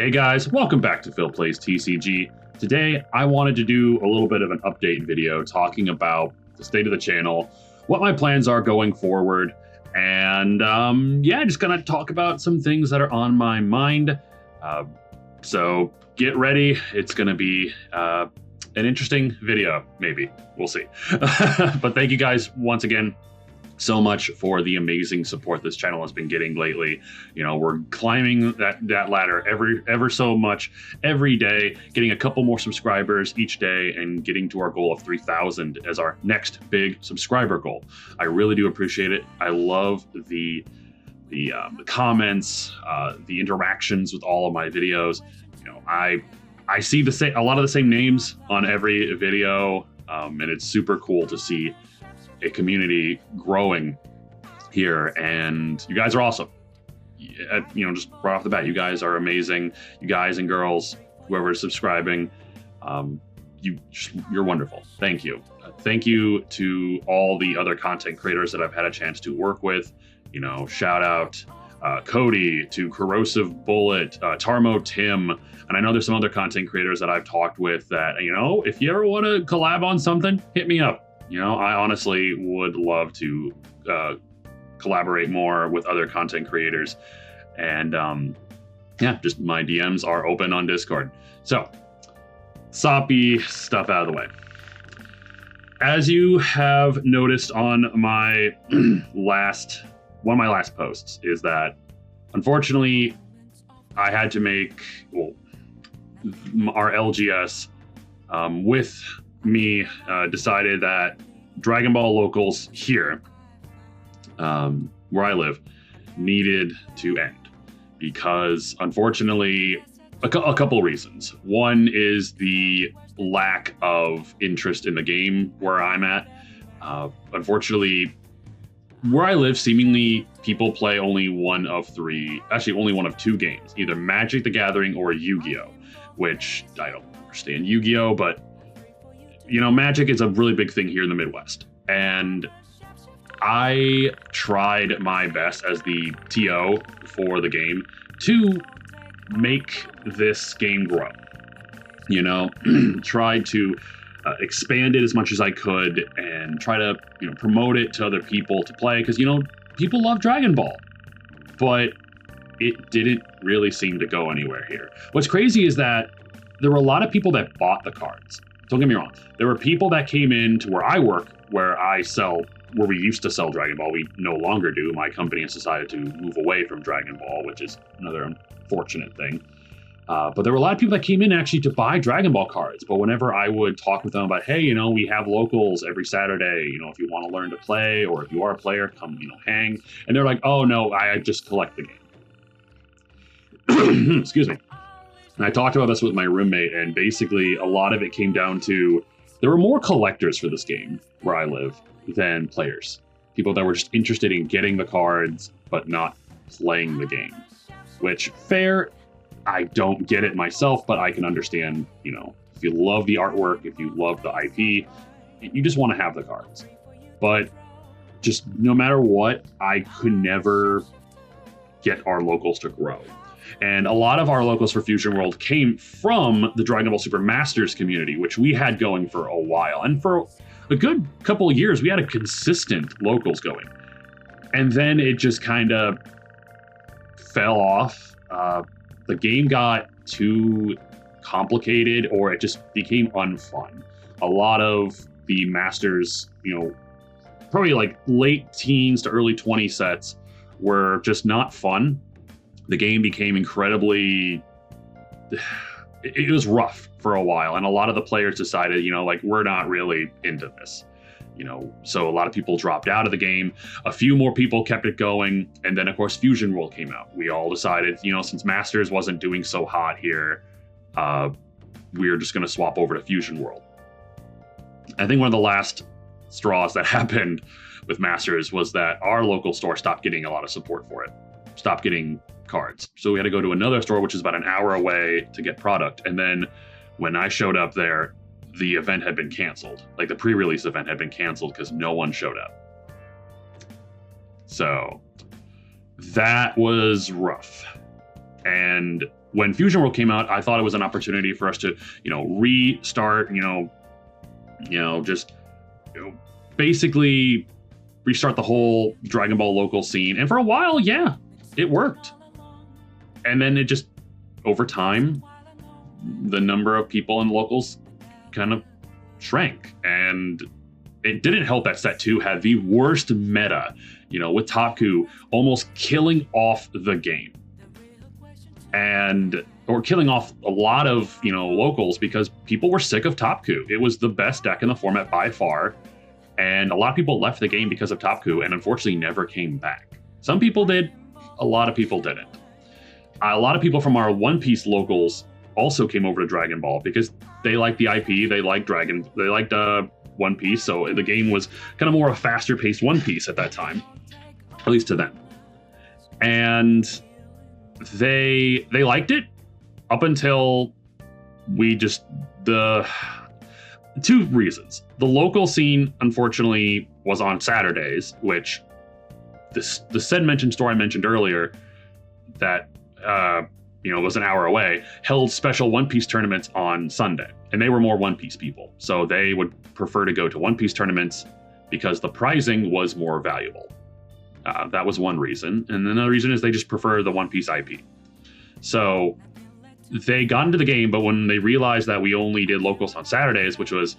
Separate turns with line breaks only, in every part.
Hey guys, welcome back to Phil Plays TCG. Today, I wanted to do a little bit of an update video talking about the state of the channel, what my plans are going forward, and yeah, just gonna talk about some things that are on my mind. So get ready, it's gonna be an interesting video, maybe, we'll see. But thank you guys once again so much for the amazing support this channel has been getting lately. You know, we're climbing that ladder ever so much every day, getting a couple more subscribers each day and getting to our goal of 3,000 as our next big subscriber goal. I really do appreciate it. I love the comments, the interactions with all of my videos. You know, I see a lot of the same names on every video, and it's super cool to see a community growing here, and you guys are awesome. You know, just right off the bat, you guys are amazing. You guys and girls, whoever's subscribing, you're wonderful. Thank you. Thank you to all the other content creators that I've had a chance to work with. You know, shout out Cody, to Corrosive Bullet, Tarmo Tim, and I know there's some other content creators that I've talked with that, you know, if you ever want to collab on something, hit me up. You know, I honestly would love to collaborate more with other content creators. And yeah, just my DMs are open on Discord. So, soppy stuff out of the way. As you have noticed on my one of my last posts is that, unfortunately, I had to make, well, our LGS with me decided that Dragonball locals here, where I live, needed to end because, unfortunately, a couple of reasons. One is the lack of interest in the game where I'm at. Unfortunately, where I live, seemingly people play only one of two games, either Magic the Gathering or Yu-Gi-Oh, which I don't understand Yu-Gi-Oh, but you know, Magic is a really big thing here in the Midwest. And I tried my best as the TO for the game to make this game grow. You know, tried to expand it as much as I could and try to, you know, promote it to other people to play. Because, you know, people love Dragon Ball. But it didn't really seem to go anywhere here. What's crazy is that there were a lot of people that bought the cards. Don't get me wrong. There were people that came in to where I work, where we used to sell Dragon Ball. We no longer do. My company has decided to move away from Dragon Ball, which is another unfortunate thing. But there were a lot of people that came in actually to buy Dragon Ball cards. But whenever I would talk with them about, hey, you know, we have locals every Saturday, you know, if you want to learn to play, or if you are a player, come, you know, hang. And they're like, oh no, I just collect the game. Excuse me. And I talked about this with my roommate, and basically a lot of it came down to there were more collectors for this game where I live than players. People that were just interested in getting the cards, but not playing the game. Which, fair, I don't get it myself, but I can understand, you know, if you love the artwork, if you love the IP, you just want to have the cards. But just no matter what, I could never get our locals to grow. And a lot of our locals for Fusion World came from the Dragon Ball Super Masters community, which we had going for a while. And for a good couple of years, we had a consistent locals going. And then it just kind of fell off. The game got too complicated, or it just became unfun. A lot of the Masters, you know, probably like late teens to early 20 sets were just not fun. The game became incredibly, it was rough for a while. And a lot of the players decided, you know, like, we're not really into this, you know, so a lot of people dropped out of the game. A few more people kept it going. And then, of course, Fusion World came out. We all decided, you know, since Masters wasn't doing so hot here, we're just going to swap over to Fusion World. I think one of the last straws that happened with Masters was that our local store stopped getting a lot of support for it, stopped getting cards. So we had to go to another store, which is about an hour away, to get product. And then when I showed up there, the event had been canceled. Like, the pre-release event had been canceled because no one showed up. So that was rough. And when Fusion World came out, I thought it was an opportunity for us to, restart, just basically restart the whole Dragon Ball local scene. And for a while, yeah, it worked. And then it just, over time, the number of people in locals kind of shrank. And it didn't help that Set 2 had the worst meta, with Topku almost killing off the game. Or killing off a lot of, locals because people were sick of Topku. It was the best deck in the format by far. And a lot of people left the game because of Topku and unfortunately never came back. Some people did, a lot of people didn't. A lot of people from our One Piece locals also came over to Dragon Ball because they liked the IP, they liked One Piece, so the game was kind of more a faster paced One Piece at that time, at least to them. And they liked it up until the two reasons. The local scene, unfortunately, was on Saturdays, which the said mentioned store I mentioned earlier that was an hour away, held special One Piece tournaments on Sunday. And they were more One Piece people. So they would prefer to go to One Piece tournaments because the prizing was more valuable. That was one reason. And another reason is they just prefer the One Piece IP. So they got into the game, but when they realized that we only did locals on Saturdays, which was,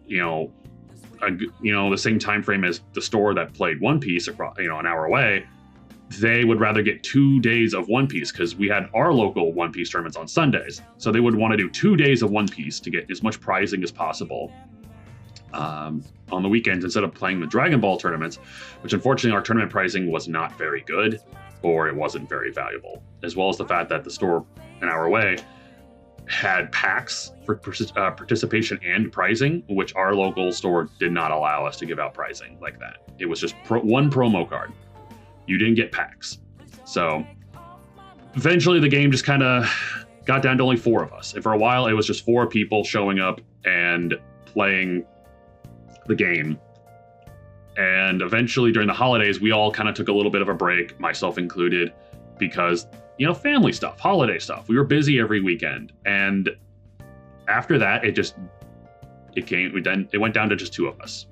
the same time frame as the store that played One Piece across, an hour away, they would rather get 2 days of One Piece because we had our local One Piece tournaments on Sundays. So they would want to do 2 days of One Piece to get as much prizing as possible on the weekends instead of playing the Dragon Ball tournaments, which unfortunately our tournament pricing was not very good or it wasn't very valuable, as well as the fact that the store an hour away had packs for participation and pricing, which our local store did not allow us to give out pricing like that. It was just one promo card. You didn't get packs. So eventually the game just kind of got down to only 4 of us. And for a while, it was just 4 people showing up and playing the game. And eventually during the holidays, we all kind of took a little bit of a break, myself included, because, family stuff, holiday stuff. We were busy every weekend. And after that, it went down to just 2 of us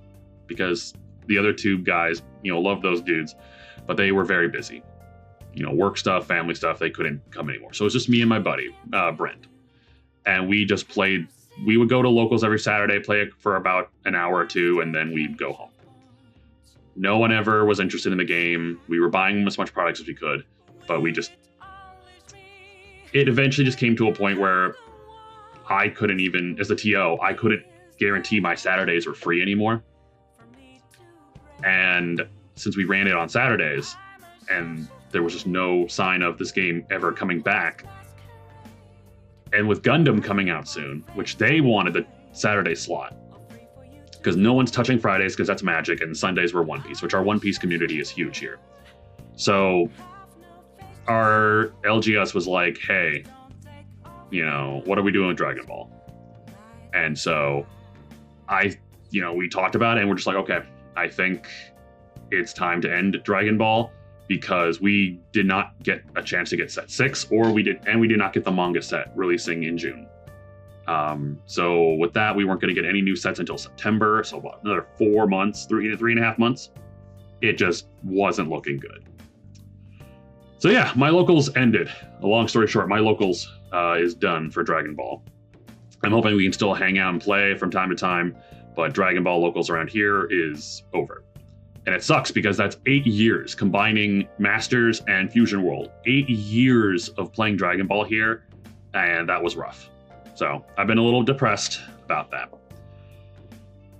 because the other 2 guys, love those dudes, but they were very busy. Work stuff, family stuff, they couldn't come anymore. So it was just me and my buddy, Brent. And we just played, we would go to locals every Saturday, play it for about an hour or 2, and then we'd go home. No one ever was interested in the game. We were buying as much products as we could, but it eventually just came to a point where I couldn't even, as the TO, I couldn't guarantee my Saturdays were free anymore. And since we ran it on Saturdays and there was just no sign of this game ever coming back, and with Gundam coming out soon, which they wanted the Saturday slot, because no one's touching Fridays because that's Magic, and Sundays were One Piece, which our One Piece community is huge here. So our LGS was like, hey, what are we doing with Dragon Ball? And so we talked about it and we're just like, okay, I think it's time to end Dragon Ball because we did not get a chance to get set 6, we did not get the manga set releasing in June. So with that, we weren't going to get any new sets until September. So another 4 months, 3.5 months. It just wasn't looking good. So yeah, my locals ended. A long story short, my locals is done for Dragon Ball. I'm hoping we can still hang out and play from time to time, but Dragon Ball locals around here is over. And it sucks because that's 8 years combining Masters and Fusion World. 8 years of playing Dragon Ball here, and that was rough. So I've been a little depressed about that.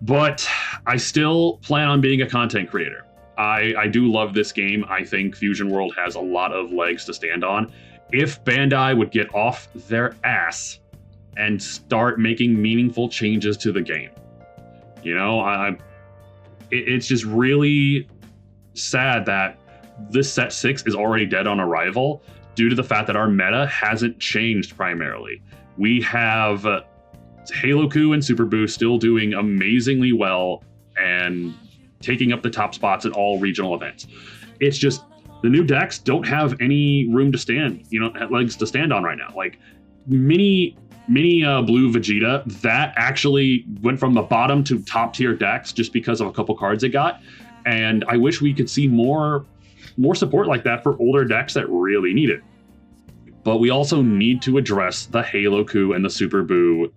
But I still plan on being a content creator. I do love this game. I think Fusion World has a lot of legs to stand on. If Bandai would get off their ass and start making meaningful changes to the game. It's just really sad that this set 6 is already dead on arrival due to the fact that our meta hasn't changed primarily. We have Halo Coup and Super Boost still doing amazingly well and taking up the top spots at all regional events. It's just the new decks don't have any room to stand, legs to stand on right now. Like mini blue Vegeta, that actually went from the bottom to top tier decks just because of a couple cards it got. And I wish we could see more support like that for older decks that really need it. But we also need to address the Halo Coup and the Super Boo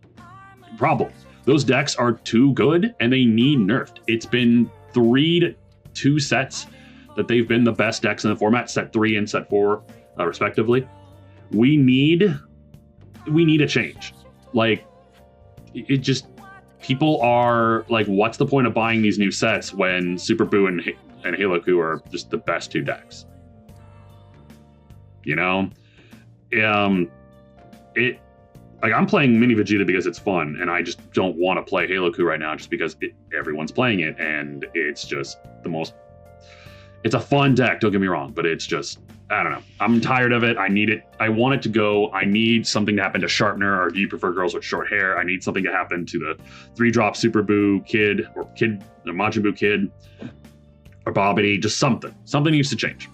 problem. Those decks are too good and they need nerfed. It's been 3 to 2 sets that they've been the best decks in the format, set 3 and set 4 respectively. We need a change. Like, it just, people are like, what's the point of buying these new sets when Super Boo and Halo Coup are just the best 2 decks? Like, I'm playing Mini Vegeta because it's fun, and I just don't want to play Halo Coup right now just because everyone's playing it, and it's just it's a fun deck, don't get me wrong, but it's just, I don't know. I'm tired of it. I need it. I want it to go. I need something to happen to Sharpener, or do you prefer girls with short hair? I need something to happen to the 3-drop Super Boo Kid, or Majin Buu Kid, or Bobbity, just something. Something needs to change.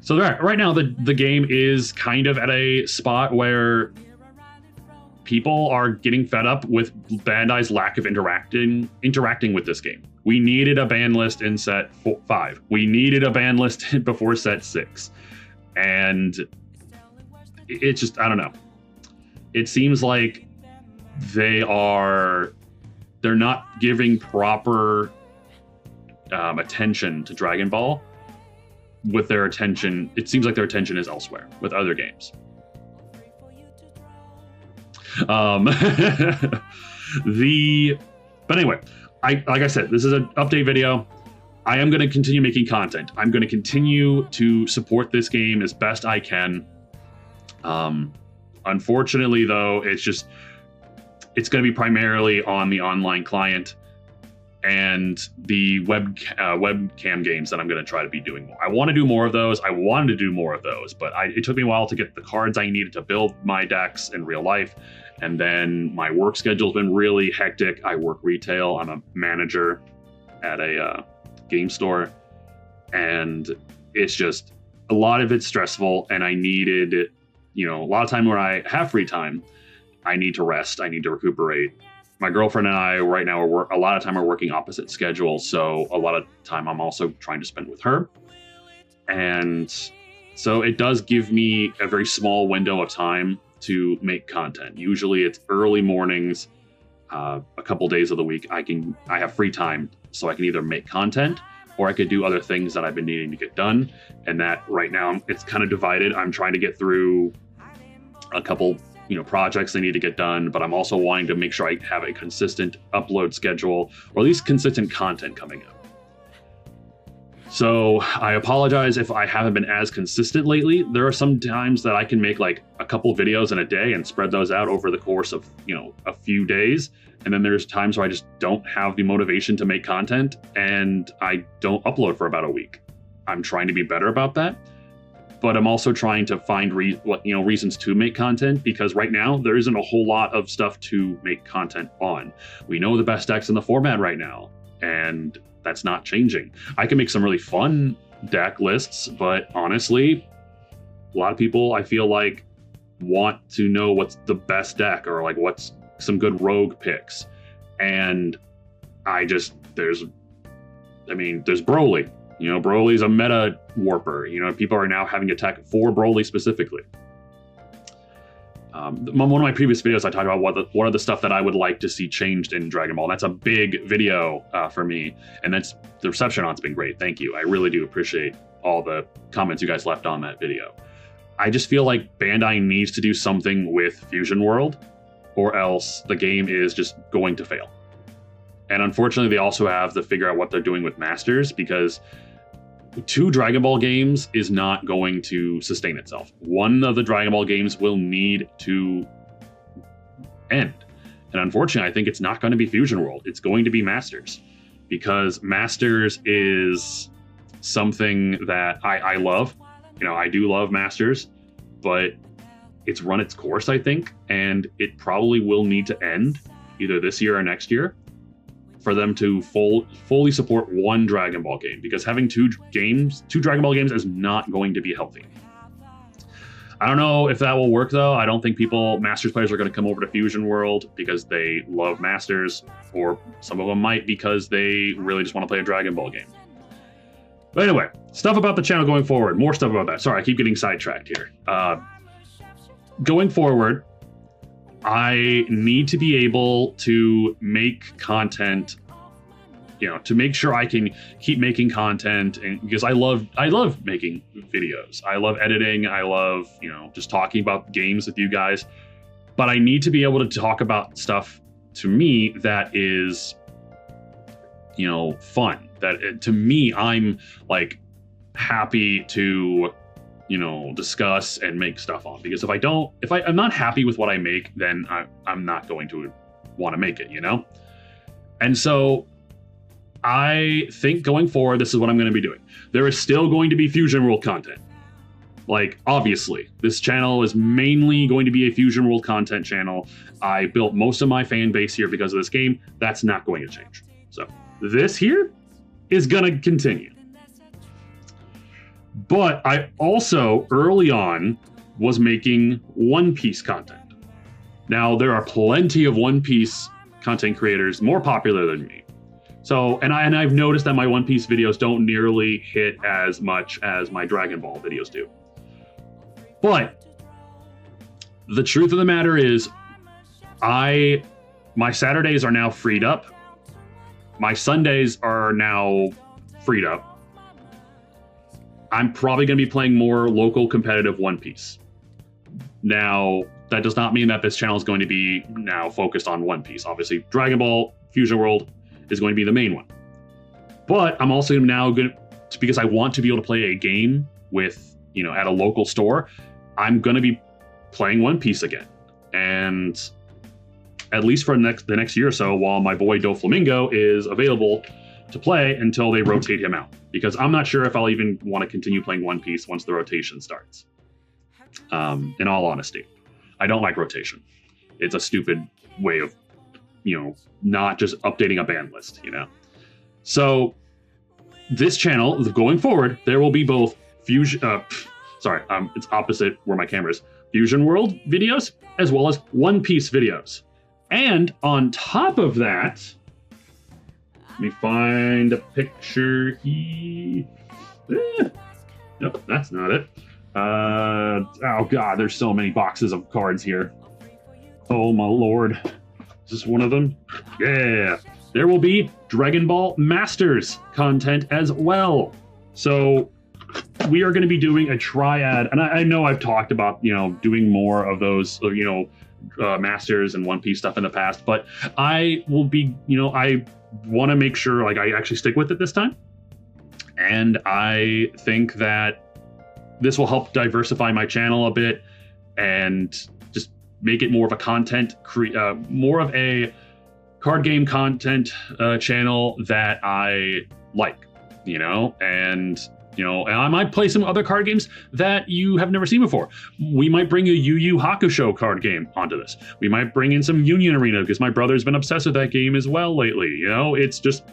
So right now, the game is kind of at a spot where people are getting fed up with Bandai's lack of interacting with this game. We needed a ban list in set 5. We needed a ban list before set 6. And it's just, I don't know. It seems like they're not giving proper attention to Dragon Ball. With their attention, it seems like their attention is elsewhere with other games. But anyway, like I said, this is an update video. I am going to continue making content. I'm going to continue to support this game as best I can. Unfortunately, though, it's going to be primarily on the online client and the webcam games that I'm going to try to be doing more. I want to do more of those. I wanted to do more of those, but it took me a while to get the cards I needed to build my decks in real life. And then my work schedule's been really hectic. I work retail. I'm a manager at a game store. And it's just, a lot of it's stressful. And I needed, a lot of time where I have free time, I need to rest. I need to recuperate. My girlfriend and I right now a lot of time are working opposite schedules. So a lot of time I'm also trying to spend with her. And so it does give me a very small window of time to make content. Usually it's early mornings, a couple days of the week. I have free time, so I can either make content or I could do other things that I've been needing to get done. And that right now it's kind of divided. I'm trying to get through a couple, projects I need to get done, but I'm also wanting to make sure I have a consistent upload schedule, or at least consistent content coming up. So I apologize if I haven't been as consistent lately. There are some times that I can make like a couple videos in a day and spread those out over the course of, a few days. And then there's times where I just don't have the motivation to make content and I don't upload for about a week. I'm trying to be better about that, but I'm also trying to find reasons to make content, because right now there isn't a whole lot of stuff to make content on. We know the best decks in the format right now, and that's not changing. I can make some really fun deck lists, but honestly, a lot of people, I feel like, want to know what's the best deck, or like what's some good rogue picks. And there's Broly. Broly's a meta warper. People are now having to tech for Broly specifically. One of my previous videos, I talked about what are the stuff that I would like to see changed in Dragon Ball. That's a big video for me, and the reception on it's been great. Thank you. I really do appreciate all the comments you guys left on that video. I just feel like Bandai needs to do something with Fusion World, or else the game is just going to fail. And unfortunately, they also have to figure out what they're doing with Masters, because 2 Dragon Ball games is not going to sustain itself. One of the Dragon Ball games will need to end. And unfortunately, I think it's not going to be Fusion World. It's going to be Masters, because Masters is something that I love. I do love Masters, but it's run its course, I think, and it probably will need to end either this year or next year. for them to fully support one Dragon Ball game, because having two Dragon Ball games is not going to be healthy. I don't know if that will work though. I don't think Masters players are going to come over to Fusion World because they love Masters, or some of them might because they really just want to play a Dragon Ball game. But anyway, stuff about the channel going forward. More stuff about that. Sorry, I keep getting sidetracked here. Going forward, I need to be able to make content, to make sure I can keep making content, and because I love making videos. I love editing. I love, just talking about games with you guys. But I need to be able to talk about stuff to me that is, fun. That to me, I'm like happy to, discuss and make stuff on. Because if I'm not happy with what I make, then I'm not going to want to make it, And so I think going forward, this is what I'm going to be doing. There is still going to be Fusion World content. Like, obviously, this channel is mainly going to be a Fusion World content channel. I built most of my fan base here because of this game. That's not going to change. So this here is going to continue. But I also, early on, was making One Piece content. Now, there are plenty of One Piece content creators more popular than me. So, and I've noticed that my One Piece videos don't nearly hit as much as my Dragon Ball videos do. But the truth of the matter is, my Saturdays are now freed up. My Sundays are now freed up. I'm probably going to be playing more local competitive One Piece. Now, that does not mean that this channel is going to be now focused on One Piece. Obviously, Dragon Ball, Fusion World is going to be the main one. But I'm also now going to, because I want to be able to play a game with, at a local store, I'm going to be playing One Piece again. And at least for the next year or so, while my boy Doflamingo is available to play until they rotate him out. Because I'm not sure if I'll even want to continue playing One Piece once the rotation starts. In all honesty, I don't like rotation. It's a stupid way of, not just updating a band list, So this channel, going forward, there will be both Fusion, it's opposite where my camera is, Fusion World videos, as well as One Piece videos. And on top of that, let me find a picture here. Nope, that's not it. Oh God, there's so many boxes of cards here. Oh my Lord. Is this one of them? Yeah. There will be Dragon Ball Masters content as well. So we are going to be doing a triad, and I know I've talked about, doing more of those, Masters and One Piece stuff in the past, but I will be, I want to make sure like I actually stick with it this time. And I think that this will help diversify my channel a bit and just make it more of a more of a card game content channel that I like, and I might play some other card games that you have never seen before. We might bring a Yu Yu Hakusho card game onto this. We might bring in some Union Arena because my brother's been obsessed with that game as well lately. It's just,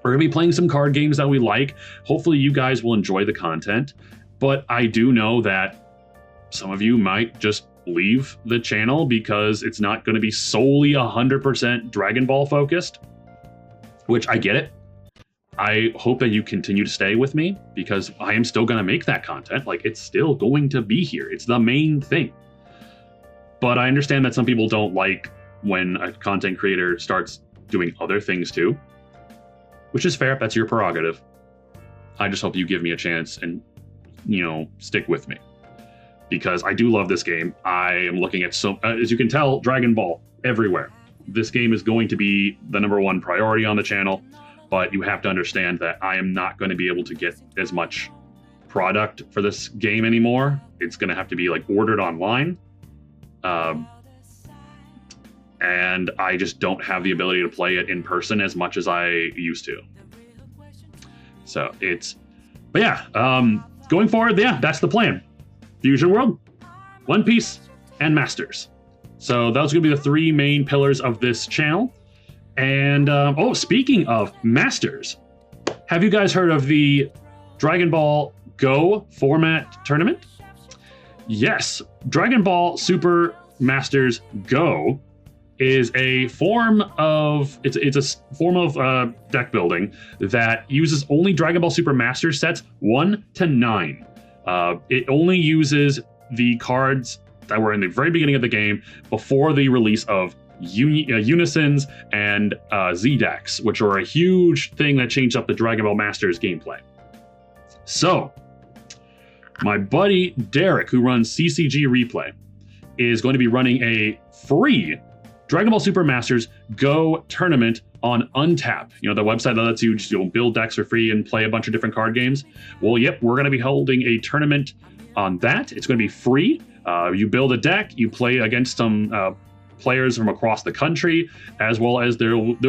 we're going to be playing some card games that we like. Hopefully you guys will enjoy the content. But I do know that some of you might just leave the channel because it's not going to be solely 100% Dragon Ball focused, which I get it. I hope that you continue to stay with me because I am still going to make that content. Like, it's still going to be here. It's the main thing. But I understand that some people don't like when a content creator starts doing other things too, which is fair. That's your prerogative. I just hope you give me a chance and, stick with me because I do love this game. I am looking at as you can tell, Dragon Ball everywhere. This game is going to be the #1 priority on the channel. But you have to understand that I am not going to be able to get as much product for this game anymore. It's going to have to be like ordered online. And I just don't have the ability to play it in person as much as I used to. So but yeah, going forward, yeah, that's the plan. Fusion World, One Piece, and Masters. So those are going to be the 3 main pillars of this channel. And oh, speaking of Masters, have you guys heard of the Dragon Ball Go format tournament? Yes, Dragon Ball Super Masters Go is a form of it's a form of deck building that uses only Dragon Ball Super Master sets 1 to 9. It only uses the cards that were in the very beginning of the game before the release of Unisons and Z-decks, which are a huge thing that changed up the Dragon Ball Masters gameplay. So, my buddy Derek, who runs CCG Replay, is going to be running a free Dragon Ball Super Masters Go tournament on Untap. You know, the website that lets you just build decks for free and play a bunch of different card games. Well, yep, we're going to be holding a tournament on that. It's going to be free. You build a deck, you play against some players from across the country, as well as there will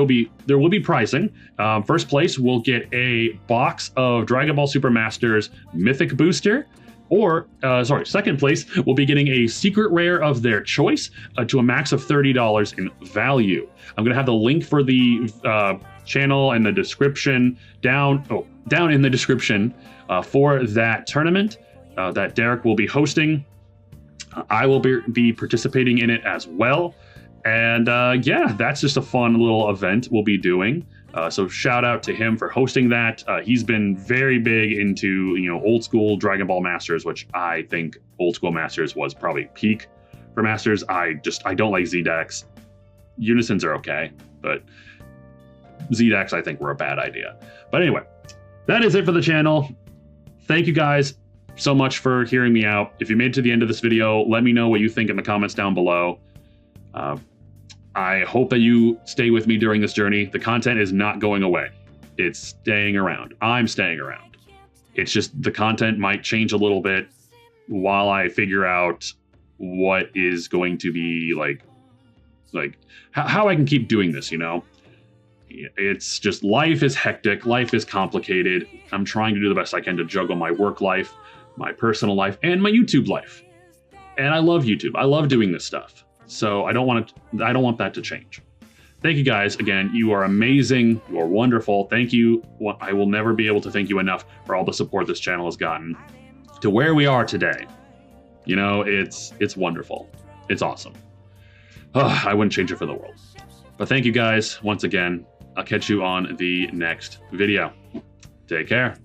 be pricing. First place will get a box of Dragon Ball Super Masters Mythic Booster. Or, second place will be getting a secret rare of their choice to a max of $30 in value. I'm going to have the link for the channel and the description down in the description for that tournament that Derek will be hosting. I will be participating in it as well. And yeah, that's just a fun little event we'll be doing. So shout out to him for hosting that. He's been very big into, old school Dragon Ball Masters, which I think old school Masters was probably peak for Masters. I don't like Z-decks. Unisons are okay, but Z-decks I think were a bad idea. But anyway, that is it for the channel. Thank you guys so much for hearing me out. If you made it to the end of this video, let me know what you think in the comments down below. I hope that you stay with me during this journey. The content is not going away. It's staying around. I'm staying around. It's just the content might change a little bit while I figure out what is going to be like how I can keep doing this, It's just life is hectic. Life is complicated. I'm trying to do the best I can to juggle my work life, my personal life, and my YouTube life. And I love YouTube. I love doing this stuff. So I don't want that to change. Thank you guys again. You are amazing. You are wonderful. Thank you. I will never be able to thank you enough for all the support this channel has gotten to where we are today. It's wonderful. It's awesome. I wouldn't change it for the world. But thank you guys once again. I'll catch you on the next video. Take care.